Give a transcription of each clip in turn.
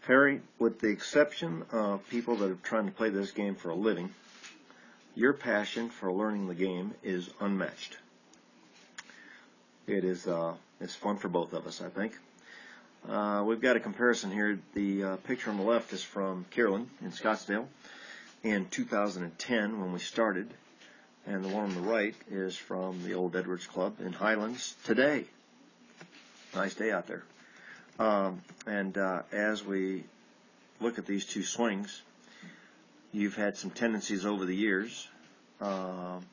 Harry, with the exception of people that are trying to play this game for a living, your passion for learning the game is unmatched. It is it's fun for both of us, I think. We've got a comparison here. The picture on the left is from Carolyn in Scottsdale in 2010 when we started, and the one on the right is from the Old Edwards Club in Highlands today. Nice day out there. As we look at these two swings, you've had some tendencies over the years, and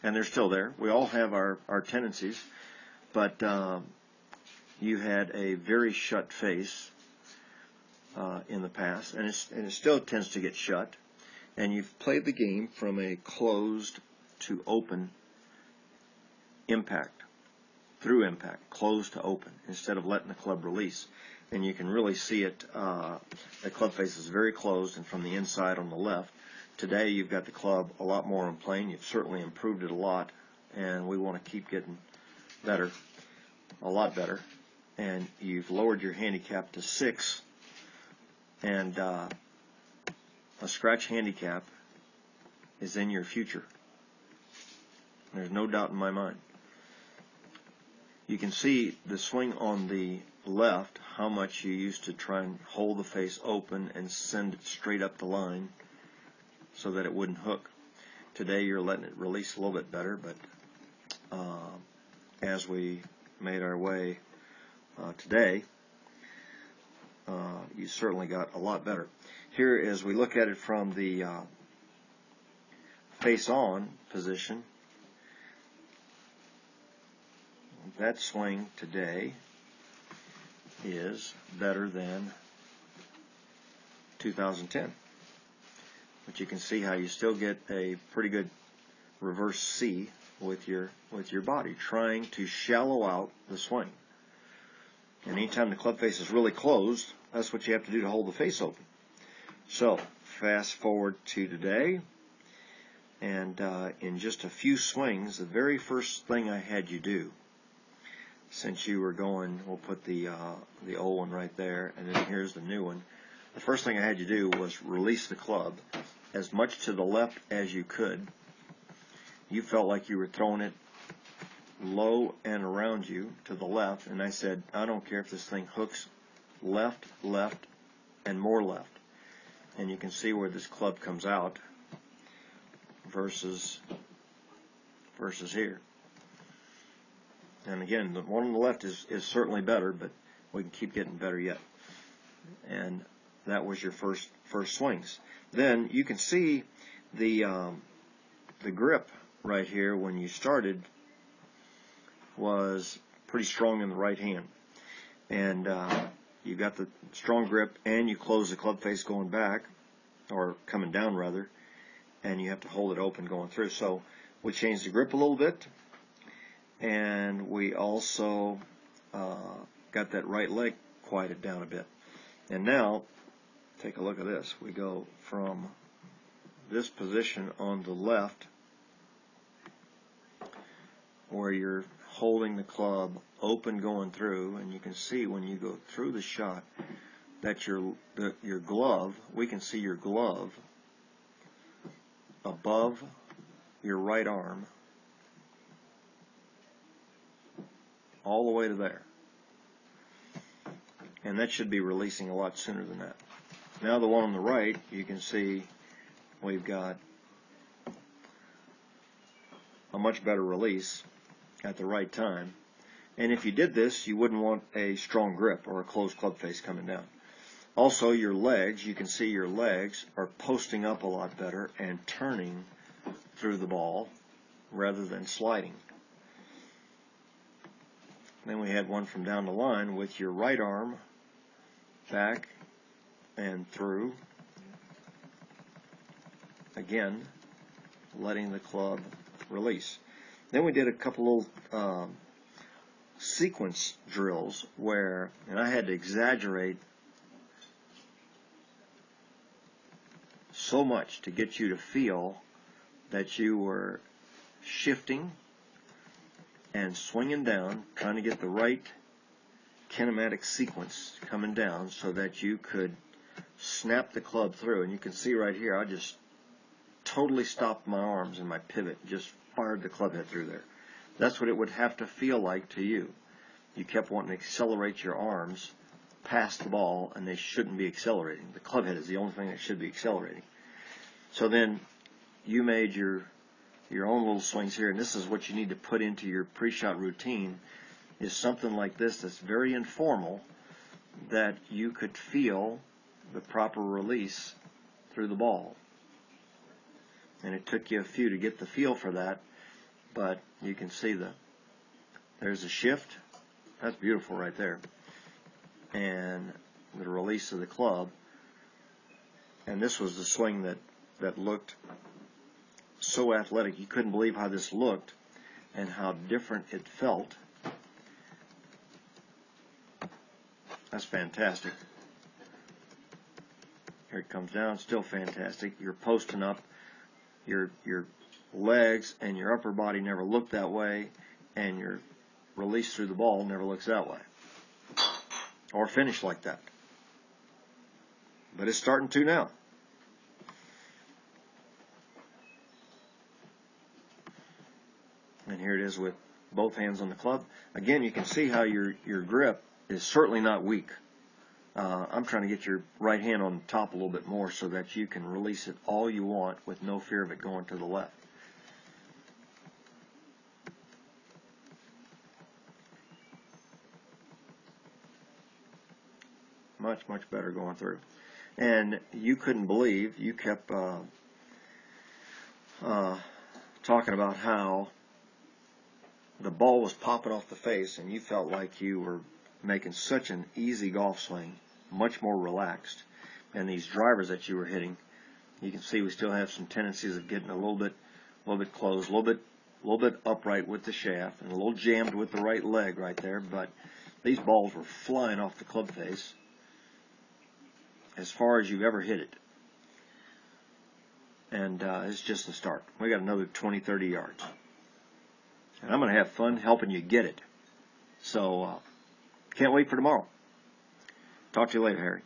they're still there. We all have our tendencies, but you had a very shut face in the past, and it still tends to get shut. And you've played the game from a closed to open impact, through impact, closed to open, instead of letting the club release. And you can really see it, the club face is very closed, and from the inside on the left. Today you've got the club a lot more in plane. You've certainly improved it a lot, and we want to keep getting better, a lot better. And you've lowered your handicap to 6, and a scratch handicap is in your future. There's no doubt in my mind. You can see the swing on the left, how much you used to try and hold the face open and send it straight up the line so that it wouldn't hook. Today you're letting it release a little bit better, but as we made our way today, you certainly got a lot better. Here, as we look at it from the face-on position, that swing today is better than 2010. But you can see how you still get a pretty good reverse C with your body, trying to shallow out the swing. And anytime the club face is really closed, that's what you have to do to hold the face open. So, fast forward to today, and in just a few swings, the very first thing I had you do, since you were going, we'll put the old one right there, and then here's the new one. The first thing I had you do was release the club as much to the left as you could. You felt like you were throwing it low and around you to the left, and I said, I don't care if this thing hooks left, left, and more left. And you can see where this club comes out versus here. And again, the one on the left is certainly better, but we can keep getting better yet. And that was your first swings. Then you can see the grip right here when you started was pretty strong in the right hand. And you got the strong grip, and you close the club face going back, or coming down rather, and you have to hold it open going through. So we changed the grip a little bit, and we also got that right leg quieted down a bit. And now, take a look at this. We go from this position on the left, where you're holding the club open going through, and you can see when you go through the shot that your glove, we can see your glove above your right arm all the way to there. And that should be releasing a lot sooner than that. Now the one on the right, you can see we've got a much better release at the right time. And if you did this, you wouldn't want a strong grip or a closed club face coming down. Also, your legs, you can see your legs are posting up a lot better and turning through the ball rather than sliding. Then we had one from down the line with your right arm back and through. Again, letting the club release. Then we did a couple of sequence drills where, and I had to exaggerate so much to get you to feel that you were shifting and swinging down, trying to get the right kinematic sequence coming down so that you could snap the club through. And you can see right here, I just totally stopped my arms and my pivot, just fired the club head through there. That's what it would have to feel like to you. You kept wanting to accelerate your arms past the ball, and they shouldn't be accelerating. The club head is the only thing that should be accelerating. So then you made your own little swings here, and this is what you need to put into your pre-shot routine, is something like this that's very informal, that you could feel the proper release through the ball. And it took you a few to get the feel for that, but you can see there's a shift. That's beautiful right there. And the release of the club. And this was the swing that looked so athletic. You couldn't believe how this looked and how different it felt. That's fantastic. Here it comes down, still fantastic. You're posting up. Your legs and your upper body never look that way, and your release through the ball never looks that way or finish like that. But it's starting to now. And here it is with both hands on the club. Again, you can see how your grip is certainly not weak. I'm trying to get your right hand on top a little bit more so that you can release it all you want with no fear of it going to the left. Much, much better going through. And you couldn't believe, you kept talking about how the ball was popping off the face and you felt like you were making such an easy golf swing, much more relaxed. And these drivers that you were hitting, you can see we still have some tendencies of getting a little bit closed, a little bit upright with the shaft, and a little jammed with the right leg right there. But these balls were flying off the club face as far as you've ever hit it. And it's just the start. We got another 20, 30 yards. And I'm going to have fun helping you get it. So can't wait for tomorrow. Talk to you later, Harry.